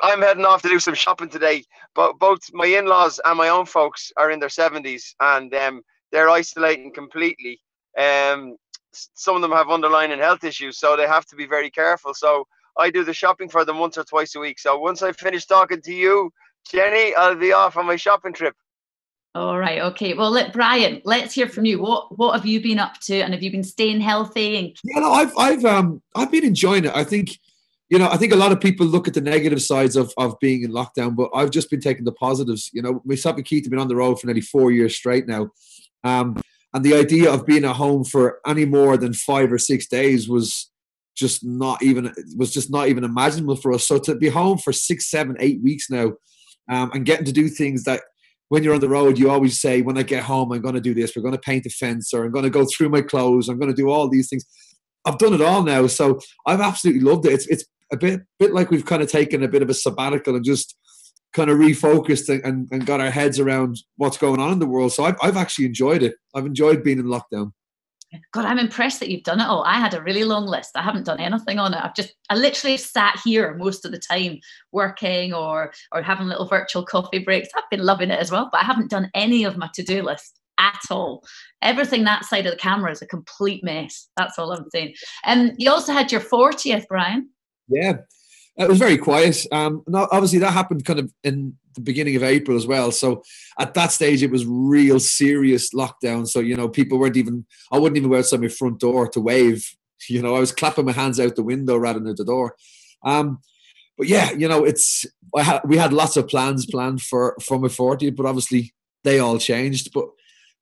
I'm heading off to do some shopping today. But both my in-laws and my own folks are in their 70s, and they're isolating completely. Um, some of them have underlying health issues, so they have to be very careful. So I do the shopping for them once or twice a week. So once I finish talking to you, Jenny, I'll be off on my shopping trip. All right. Okay. Well, Brian, let's hear from you. What have you been up to, and have you been staying healthy? And Yeah, no, I've been enjoying it. I think, I think a lot of people look at the negative sides of being in lockdown, but I've just been taking the positives. Myself and Keith have been on the road for nearly 4 years straight now. And the idea of being at home for any more than 5 or 6 days was just not even imaginable for us. So to be home for 6, 7, 8 weeks now, and getting to do things that when you're on the road, you always say, when I get home, I'm going to do this. We're going to paint a fence, or I'm going to go through my clothes. I'm going to do all these things. I've done it all now. So I've absolutely loved it. It's a bit like we've kind of taken a bit of a sabbatical and just kind of refocused and got our heads around what's going on in the world. So I've actually enjoyed it. I've enjoyed being in lockdown. God, I'm impressed that you've done it all. I had a really long list. I haven't done anything on it. I literally sat here most of the time working or having little virtual coffee breaks. I've been loving it as well, but I haven't done any of my to-do list at all. Everything that side of the camera is a complete mess. That's all I'm saying. And you also had your 40th, Brian. Yeah, it was very quiet. Obviously, that happened kind of in the beginning of April as well. So at that stage, it was real serious lockdown. So, people I wouldn't even go outside my front door to wave. I was clapping my hands out the window rather than at the door. But yeah, we had lots of plans planned for my 40th, but obviously they all changed. But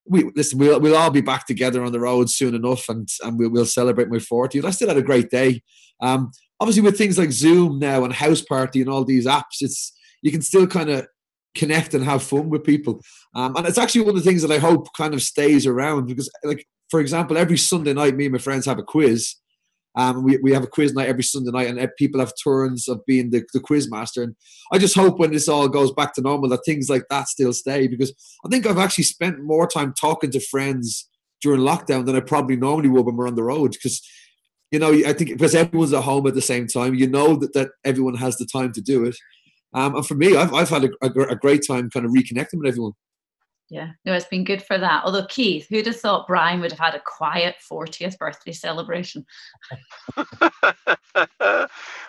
we'll all be back together on the road soon enough, and we'll celebrate my 40th. I still had a great day. Obviously, with things like Zoom now and House Party and all these apps, you can still kind of connect and have fun with people. And it's actually one of the things that I hope kind of stays around, because, like, for example, every Sunday night, me and my friends have a quiz. We have a quiz night every Sunday night, and people have turns of being the quiz master. And I just hope when this all goes back to normal that things like that still stay, because I think I've actually spent more time talking to friends during lockdown than I probably normally would when we're on the road. Because, I think because everyone's at home at the same time, that everyone has the time to do it. And for me, I've had a great time kind of reconnecting with everyone. Yeah, no, it's been good for that. Although, Keith, who'd have thought Brian would have had a quiet 40th birthday celebration?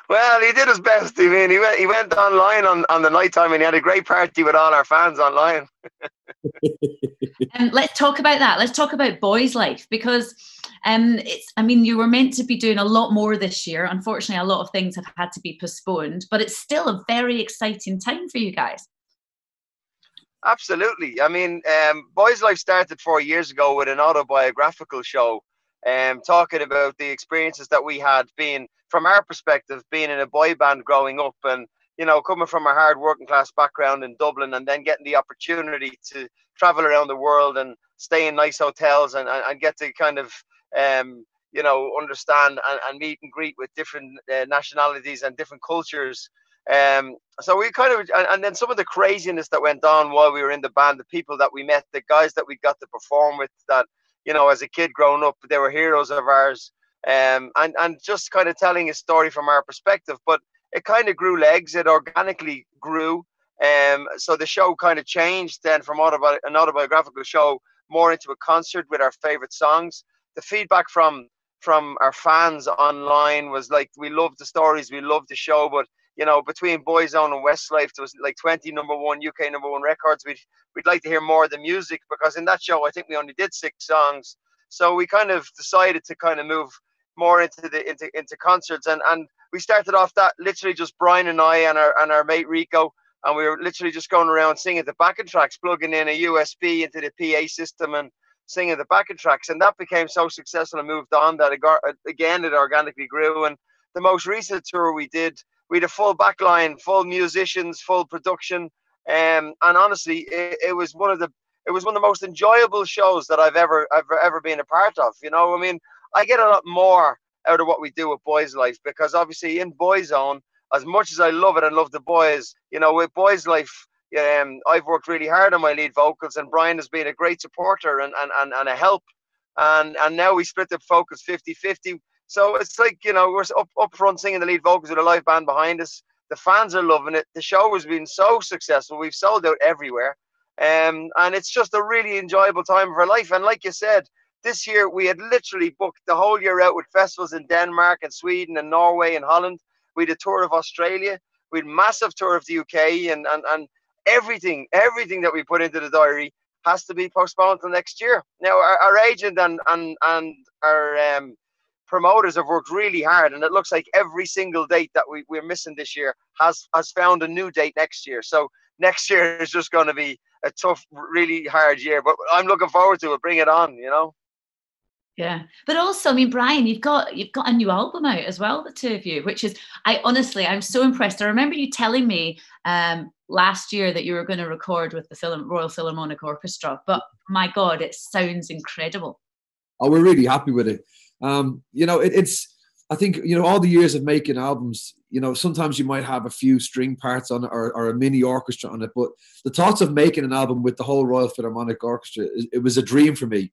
Well, he did his best. I mean, he went online on the night time, and he had a great party with all our fans online. And let's talk about that. Let's talk about Boyzlife, because you were meant to be doing a lot more this year. Unfortunately, a lot of things have had to be postponed, but it's still a very exciting time for you guys. Absolutely. I mean, Boyzlife started 4 years ago with an autobiographical show, talking about the experiences that we had being, from our perspective, being in a boy band growing up, and coming from a hard working class background in Dublin, and then getting the opportunity to travel around the world and stay in nice hotels and get to kind of understand and meet and greet with different nationalities and different cultures. So we kind of, and then some of the craziness that went on while we were in the band, the people that we met, the guys that we got to perform with, that, as a kid growing up, they were heroes of ours. And just kind of telling a story from our perspective. But it kind of grew legs. It organically grew. So the show kind of changed then from an autobiographical show more into a concert with our favorite songs. The feedback from our fans online was like, we loved the stories, we loved the show, but between Boyzone and Westlife, there was like 20 UK number one records. We'd like to hear more of the music, because in that show I think we only did 6 songs. So we kind of decided to kind of move more into concerts, and we started off that literally just Brian and I and our mate Rico, and we were literally just going around singing the backing tracks, plugging in a USB into the PA system and singing the backing tracks, and that became so successful and moved on that it organically grew. And the most recent tour we had a full backline, full musicians, full production, and honestly, it was one of the most enjoyable shows that I've ever been a part of. I mean, I get a lot more out of what we do with Boyzlife, because obviously in Boyzone, as much as I love it and love the boys, with Boyzlife, I've worked really hard on my lead vocals, and Brian has been a great supporter and a help, and now we split the focus 50-50. So it's like, we're up front singing the lead vocals with a live band behind us. The fans are loving it. The show has been so successful. We've sold out everywhere. And it's just a really enjoyable time of our life. And like you said, this year we had literally booked the whole year out with festivals in Denmark and Sweden and Norway and Holland. We had a tour of Australia. We had a massive tour of the UK, and everything that we put into the diary has to be postponed till next year. Now our agent and our promoters have worked really hard, and it looks like every single date that we're missing this year has found a new date next year. So next year is just going to be a tough, really hard year, but I'm looking forward to it. Bring it on, you know. Yeah, but also, I mean, Brian, you've got a new album out as well, the two of you, which is, I'm so impressed. I remember you telling me last year that you were going to record with the Royal Philharmonic Orchestra, but my God, it sounds incredible. Oh, we're really happy with it. You know, I think, you know, all the years of making albums, you know, sometimes you might have a few string parts on it or a mini orchestra on it, but the thoughts of making an album with the whole Royal Philharmonic Orchestra, it was a dream for me.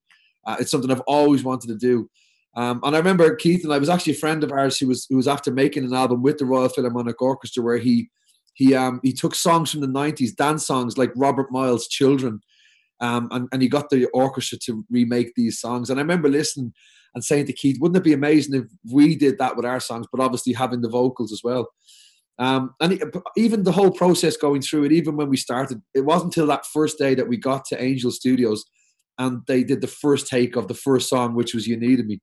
It's something I've always wanted to do. And I remember Keith and I was actually a friend of ours who was after making an album with the Royal Philharmonic Orchestra where he took songs from the 90s, dance songs like Robert Miles' Children, and he got the orchestra to remake these songs. And I remember listening and saying to Keith, wouldn't it be amazing if we did that with our songs, but obviously having the vocals as well. And even the whole process going through it, even when we started, it wasn't until that first day that we got to Angel Studios and they did the first take of the first song, which was You Needed Me.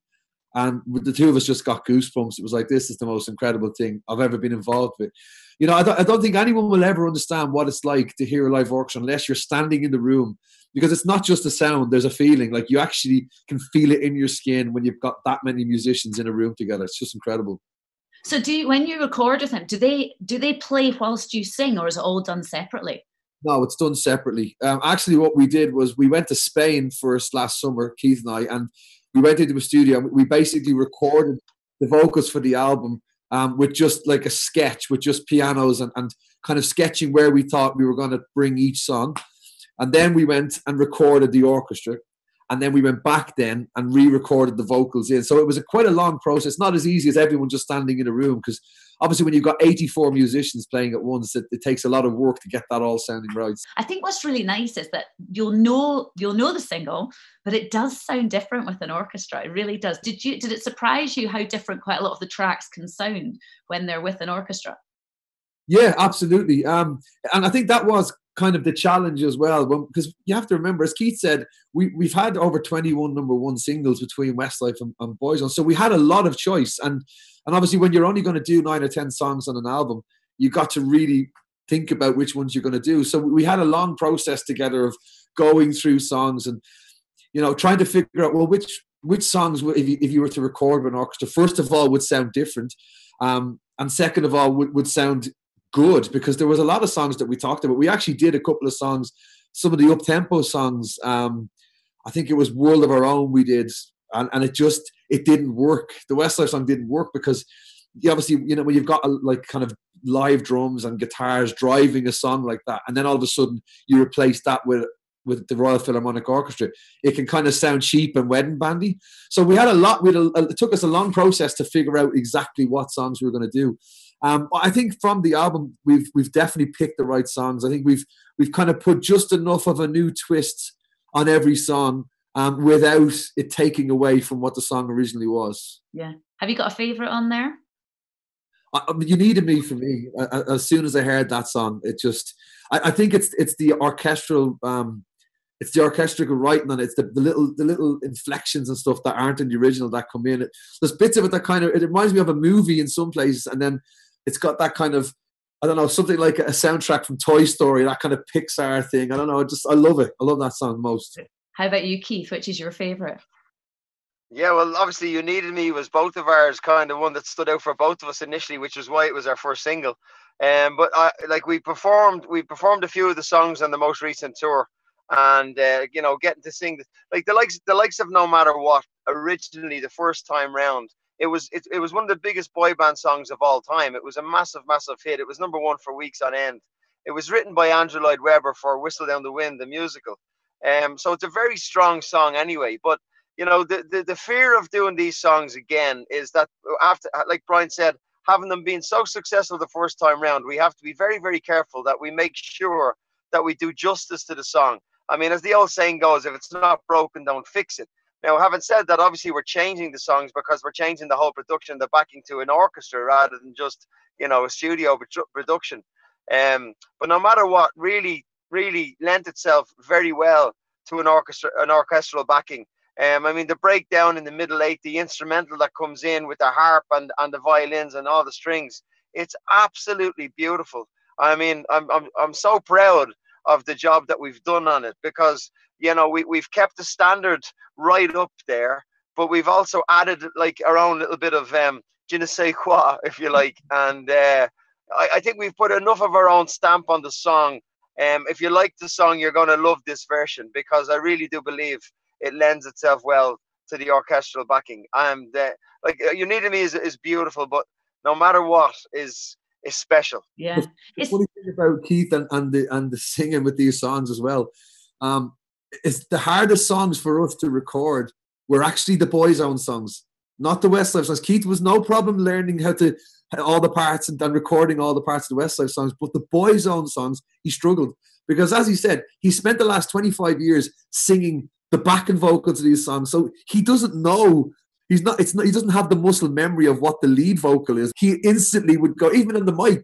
And the two of us just got goosebumps. It was like, this is the most incredible thing I've ever been involved with. You know, I don't think anyone will ever understand what it's like to hear a live orchestra unless you're standing in the room, because it's not just a sound, there's a feeling. Like you actually can feel it in your skin when you've got that many musicians in a room together. It's just incredible. So when you record with them, do they play whilst you sing, or is it all done separately? No, it's done separately. Actually, what we did was we went to Spain first last summer, Keith and I, and we went into a studio. We basically recorded the vocals for the album with just like a sketch, with just pianos and kind of sketching where we thought we were going to bring each song. And then we went and recorded the orchestra. And then we went back then and re-recorded the vocals in. So it was quite a long process, not as easy as everyone just standing in a room, because obviously when you've got 84 musicians playing at once, it takes a lot of work to get that all sounding right. I think what's really nice is that you'll know the single, but it does sound different with an orchestra. It really does. Did it surprise you how different quite a lot of the tracks can sound when they're with an orchestra? Yeah, absolutely. And I think that was kind of the challenge as well, because you have to remember, as Keith said, we've had over 21 number one singles between Westlife and Boyzlife, so we had a lot of choice. And obviously when you're only going to do 9 or 10 songs on an album, you got to really think about which ones you're going to do. So we had a long process together of going through songs and, you know, trying to figure out, well, which songs, if you were to record with an orchestra, first of all would sound different, and second of all would sound good, because there was a lot of songs that we talked about. We actually did a couple of songs, some of the up-tempo songs. I think it was World of Our Own we did, and it didn't work. The Westlife song didn't work because obviously, you know, when you've got like kind of live drums and guitars driving a song like that, and then all of a sudden you replace that with the Royal Philharmonic Orchestra, it can kind of sound cheap and wedding bandy. So we had it took us a long process to figure out exactly what songs we were going to do. I think from the album, we've definitely picked the right songs. I think we've kind of put just enough of a new twist on every song without it taking away from what the song originally was. Yeah. Have you got a favourite on there? You Needed Me for me. As soon as I heard that song, it just, I think it's the orchestral, it's the orchestral writing on it. It's the little inflections and stuff that aren't in the original that come in. There's bits of it that kind of, it reminds me of a movie in some places, and then it's got that kind of, I don't know, something like a soundtrack from Toy Story, that kind of Pixar thing. I don't know. I love it. I love that song most. How about you, Keith? Which is your favourite? Yeah, well, obviously You Needed Me was both of ours, kind of one that stood out for both of us initially, which was why it was our first single. But we performed a few of the songs on the most recent tour, and you know, getting to sing like the likes of No Matter What. Originally, the first time round, it was one of the biggest boy band songs of all time. It was a massive hit. It was number one for weeks on end. It was written by Andrew Lloyd Webber for Whistle Down the Wind, the musical. So it's a very strong song anyway. But you know, the fear of doing these songs again is that after, like Brian said, having them being so successful the first time round, we have to be very, very careful that we make sure that we do justice to the song. I mean, as the old saying goes, if it's not broken, don't fix it. Now, having said that, obviously we're changing the songs because we're changing the whole production, the backing to an orchestra rather than just, you know, a studio production. But no matter what, really, really lent itself very well to an orchestral backing. I mean, the breakdown in the middle eight, the instrumental that comes in with the harp and the violins and all the strings, it's absolutely beautiful. I mean, I'm so proud of the job that we've done on it because, you know, we've kept the standard right up there, but we've also added like our own little bit of je ne sais quoi, if you like. And I think we've put enough of our own stamp on the song. If you like the song, you're going to love this version because I really do believe it lends itself well to the orchestral backing. Like You Needed Me is beautiful, but no matter what is special. Yeah. The funny thing about Keith and the singing with these songs as well, is the hardest songs for us to record were actually the Boyzone songs, not the Westlife songs. Keith was no problem learning how to all the parts and recording all the parts of the Westlife songs, but the Boyzone songs he struggled because, as he said, he spent the last 25 years singing the backing vocals of these songs, so he doesn't know. He doesn't have the muscle memory of what the lead vocal is. He instantly would go, even on the mic,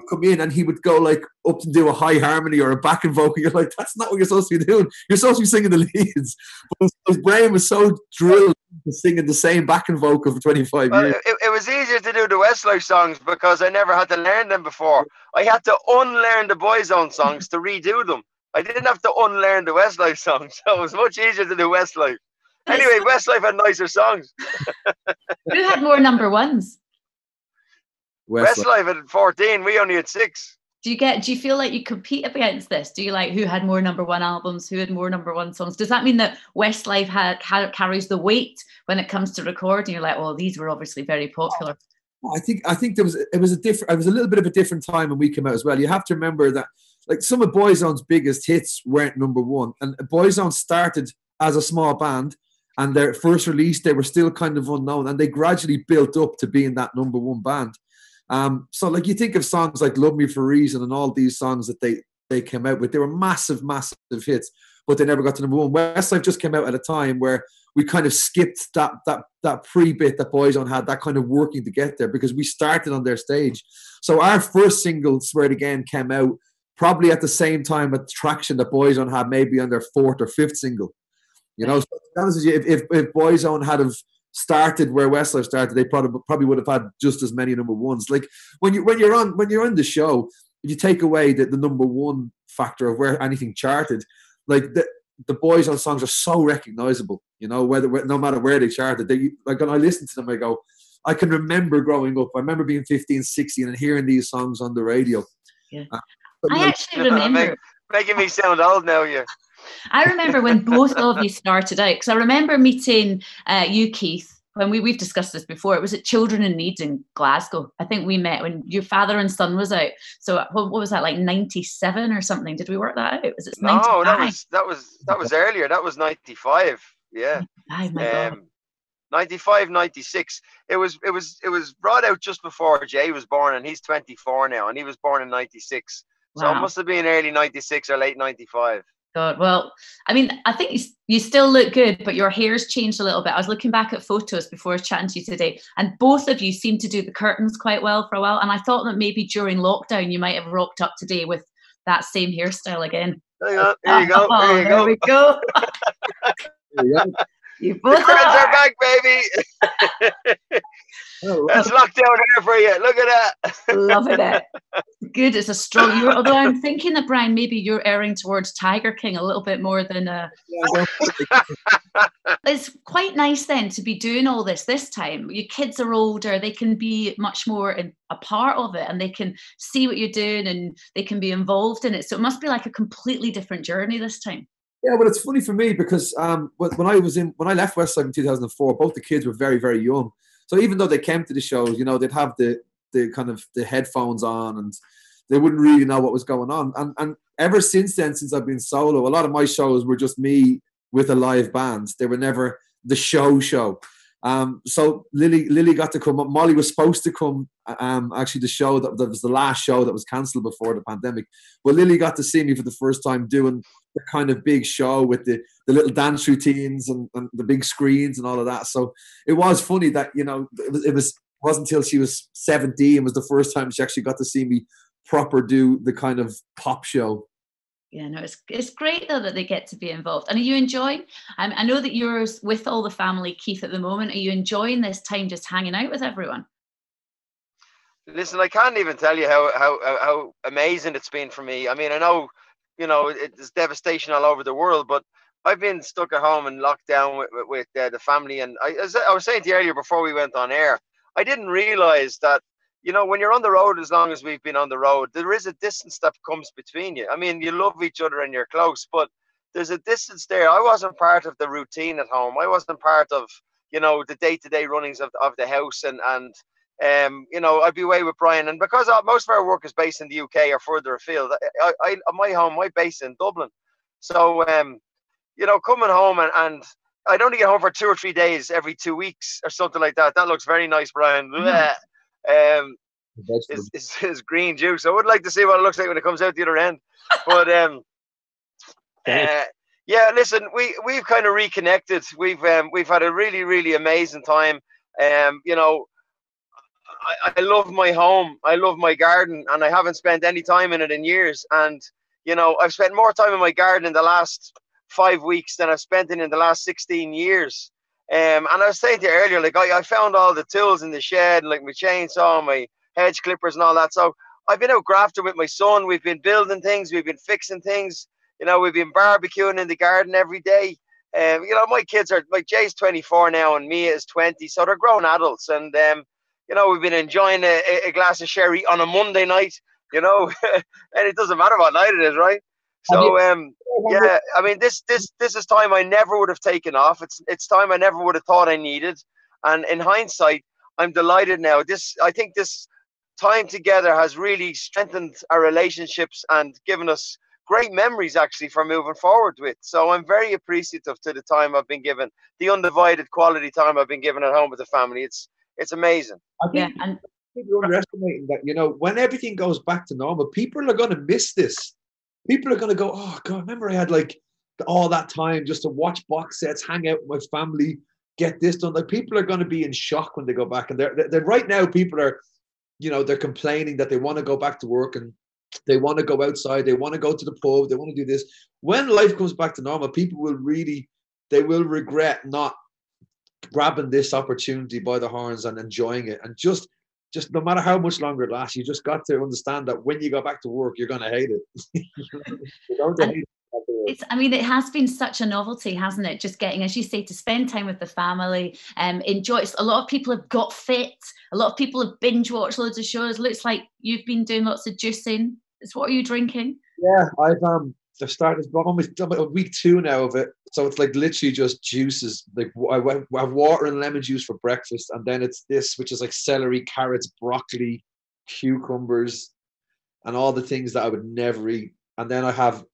would come in and he would go like up and do a high harmony or a backing vocal. You're like, that's not what you're supposed to be doing. You're supposed to be singing the leads. But his brain was so drilled to singing the same backing vocal for 25 years. It was easier to do the Westlife songs because I never had to learn them before. I had to unlearn the Boyzone songs to redo them. I didn't have to unlearn the Westlife songs, so it was much easier to do Westlife. Anyway, Westlife had nicer songs. Who had more number ones? Westlife had 14. We only had 6. Do you feel like you compete against this? Do you like who had more number one albums, who had more number one songs? Does that mean that Westlife carries the weight when it comes to recording? You're like, well, these were obviously very popular. I think it was a little bit of a different time when we came out as well. You have to remember that like some of Boyzone's biggest hits weren't number one, and Boyzone started as a small band. And their first release, they were still kind of unknown, and they gradually built up to being that number one band. So, like, you think of songs like "Love Me for a Reason" and all these songs that they came out with. They were massive, massive hits, but they never got to number one. Westlife just came out at a time where we kind of skipped that pre-bit that Boyzone had, that kind of working to get there, because we started on their stage. So our first single, "Swear It Again," came out probably at the same time with traction that Boyzone had, maybe on their 4th or 5th single. You know, so to be honest with you, if Boyzone had have started where Westlife started, they probably would have had just as many number ones. Like when you're on the show, if you take away the number one factor of where anything charted, like the Boyzone songs are so recognizable. You know, no matter where they charted, like when I listen to them, I go, I can remember growing up. I remember being 15, 16 and hearing these songs on the radio. Yeah, I actually remember making me sound old now. Yeah. I remember when both of you started out, because I remember meeting you, Keith, when we've discussed this before. It was at Children in Need in Glasgow. I think we met when your Father and Son was out. So what was that, like 97 or something? Did we work that out? Was it 95? No, that was earlier. That was 95. Yeah. 95, my God. 95, 96. It was brought out just before Jay was born, and he's 24 now, and he was born in 96. Wow. So it must have been early 96 or late 95. God, well, I mean, I think you still look good, but your hair's changed a little bit. I was looking back at photos before I was chatting to you today, and both of you seem to do the curtains quite well for a while. And I thought that maybe during lockdown you might have rocked up today with that same hairstyle again. Hang on, here you go. There we go. There you go. You both curtains are back, baby. That's lockdown hair for you. Look at that. Loving it. Good. It's a strong. Although I'm thinking that, Brian, maybe you're erring towards Tiger King a little bit more than. It's quite nice then to be doing all this time. Your kids are older; they can be much more a part of it, and they can see what you're doing, and they can be involved in it. So it must be like a completely different journey this time. Yeah, well, it's funny for me because when I left Westlife in 2004, both the kids were very, very young. So even though they came to the shows, you know, they'd have the kind of the headphones on, and they wouldn't really know what was going on. And ever since then, since I've been solo, a lot of my shows were just me with a live band. They were never the show. So Lily got to come. Molly was supposed to come. Actually, the show that was the last show that was cancelled before the pandemic. But Lily got to see me for the first time doing the kind of big show with the little dance routines and the big screens and all of that. So it was funny that, you know, it wasn't until she was 17 was the first time she actually got to see me proper do the kind of pop show. Yeah, no, it's great though that they get to be involved. And are you enjoying? I know that you're with all the family, Keith, at the moment. Are you enjoying this time just hanging out with everyone? Listen, I can't even tell you how amazing it's been for me. I mean, I know, you know, it's devastation all over the world, but I've been stuck at home and locked down with the family. And as I was saying to you earlier before we went on air, I didn't realize that, you know, when you're on the road, as long as we've been on the road, there is a distance that comes between you. I mean, you love each other and you're close, but there's a distance there. I wasn't part of the routine at home. I wasn't part of, you know, the day-to-day runnings of the house. And you know, I'd be away with Brian. And because most of our work is based in the UK or further afield, my base in Dublin. So, you know, coming home and I'd only get home for 2 or 3 days every 2 weeks or something like that. That looks very nice, Brian. It's green juice. I would like to see what it looks like when it comes out the other end. But yeah, listen, we've kind of reconnected. We've had a really, really amazing time. You know, I love my home. I love my garden, and I haven't spent any time in it in years. And you know, I've spent more time in my garden in the last 5 weeks than I've spent in the last 16 years. And I was saying to you earlier, like I found all the tools in the shed, like my chainsaw, my hedge clippers and all that. So I've been out grafting with my son. We've been building things. We've been fixing things. You know, we've been barbecuing in the garden every day. You know, my Jay's 24 now and Mia is 20. So they're grown adults. And, you know, we've been enjoying a glass of sherry on a Monday night, you know, and it doesn't matter what night it is, right? So, yeah, I mean, this is time I never would have taken off. It's time I never would have thought I needed. And in hindsight, I'm delighted now. I think this time together has really strengthened our relationships and given us great memories actually for moving forward with. So I'm very appreciative to the time I've been given, the undivided quality time I've been given at home with the family. It's amazing. I think you're underestimating that, you know, when everything goes back to normal, people are going to miss this. People are going to go, oh God, remember I had like all that time just to watch box sets, hang out with my family, get this done. Like people are going to be in shock when they go back. And they're right now, people are, you know, they're complaining that they want to go back to work and they want to go outside. They want to go to the pub. They want to do this. When life comes back to normal, people will they will regret not grabbing this opportunity by the horns and enjoying it. And just no matter how much longer it lasts, you just got to understand that when you go back to work, you're going to hate it. You're going to hate it. I mean, it has been such a novelty, hasn't it? Just getting, as you say, to spend time with the family, enjoy it. A lot of people have got fit. A lot of people have binge watched loads of shows. Looks like you've been doing lots of juicing. What are you drinking? Yeah, I've started. I'm almost done week 2 now of it. So it's like literally just juices. Like I have water and lemon juice for breakfast, and then it's this, which is like celery, carrots, broccoli, cucumbers, and all the things that I would never eat. And then I have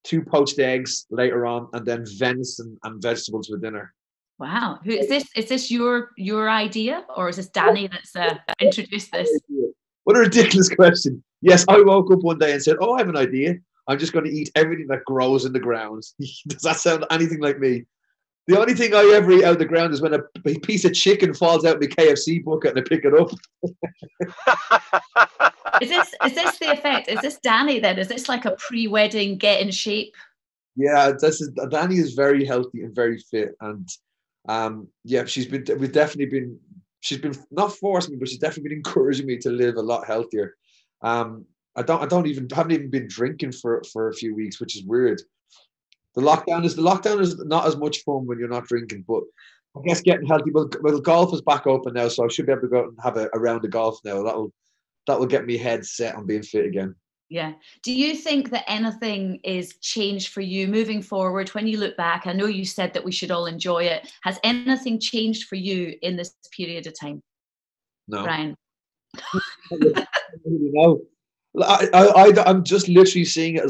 2 poached eggs later on, and then venison and vegetables for dinner. Wow, who is this? Is this your idea, or is this Danny that's introduced this? What a ridiculous question. Yes, I woke up one day and said, "Oh, I have an idea. I'm just going to eat everything that grows in the ground." Does that sound anything like me? The only thing I ever eat out of the ground is when a piece of chicken falls out in the KFC bucket and I pick it up. Is this the effect? Is this Danny then? Is this like a pre-wedding get in shape? Yeah, Danny is very healthy and very fit, and yeah, she's been not forcing me, but she's definitely been encouraging me to live a lot healthier. I haven't even been drinking for a few weeks, which is weird. The lockdown is not as much fun when you're not drinking, but I guess getting healthy. Well, golf is back open now, so I should be able to go out and have a round of golf now. That will get me head set on being fit again. Yeah. Do you think that anything is changed for you moving forward? When you look back, I know you said that we should all enjoy it. Has anything changed for you in this period of time? No. Brian? No. I'm just literally seeing it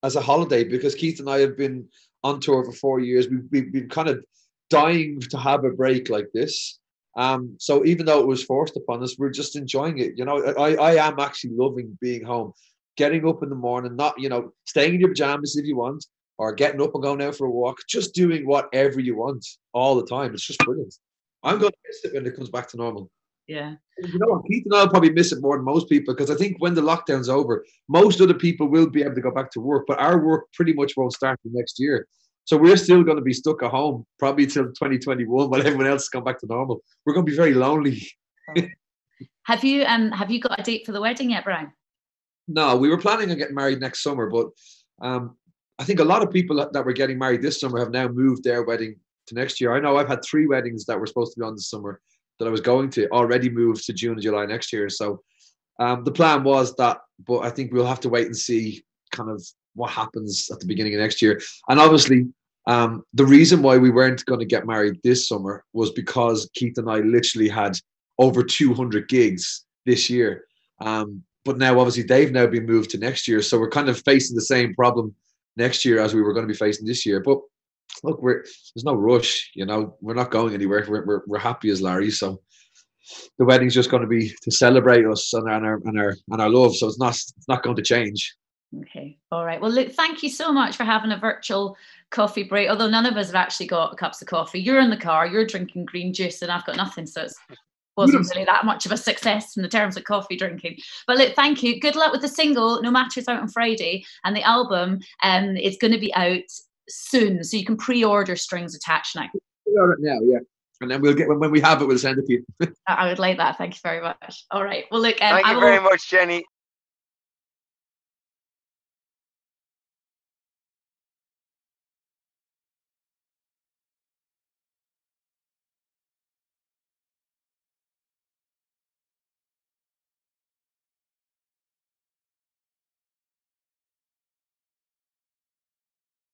as a holiday, because Keith and I have been on tour for 4 years. We've been kind of dying to have a break like this. So even though it was forced upon us, we're just enjoying it. You know, I am actually loving being home, getting up in the morning, not, you know, staying in your pajamas if you want, or getting up and going out for a walk, just doing whatever you want all the time. It's just brilliant. I'm going to miss it when it comes back to normal. Yeah. You know what, Keith and I'll probably miss it more than most people, because I think when the lockdown's over, most other people will be able to go back to work, but our work pretty much won't start until next year. So we're still going to be stuck at home probably till 2021 while everyone else has gone back to normal. We're going to be very lonely. Have you got a date for the wedding yet, Brian? No, we were planning on getting married next summer, but I think a lot of people that were getting married this summer have now moved their wedding to next year. I know I've had 3 weddings that were supposed to be on this summer that I was going to already move to June and July next year. So the plan was that, but I think we'll have to wait and see kind of what happens at the beginning of next year. And obviously, the reason why we weren't going to get married this summer was because Keith and I literally had over 200 gigs this year. But now obviously they've now been moved to next year. So we're kind of facing the same problem next year as we were going to be facing this year. But look, there's no rush, you know, we're not going anywhere. We're happy as Larry. So the wedding's just going to be to celebrate us and our love. So it's not going to change. Okay. All right. Well, look, thank you so much for having a virtual coffee break. Although none of us have actually got cups of coffee. You're in the car, you're drinking green juice, and I've got nothing. So it wasn't really that much of a success in the terms of coffee drinking. But look, thank you. Good luck with the single, No Matter It's out on Friday, and the album. It's going to be out soon, so you can pre-order Strings Attached now. Pre-order it now, yeah. And then we'll get when we have it, we'll send it to you. I would like that. Thank you very much. All right. Well, look. Thank you very much, Jenny.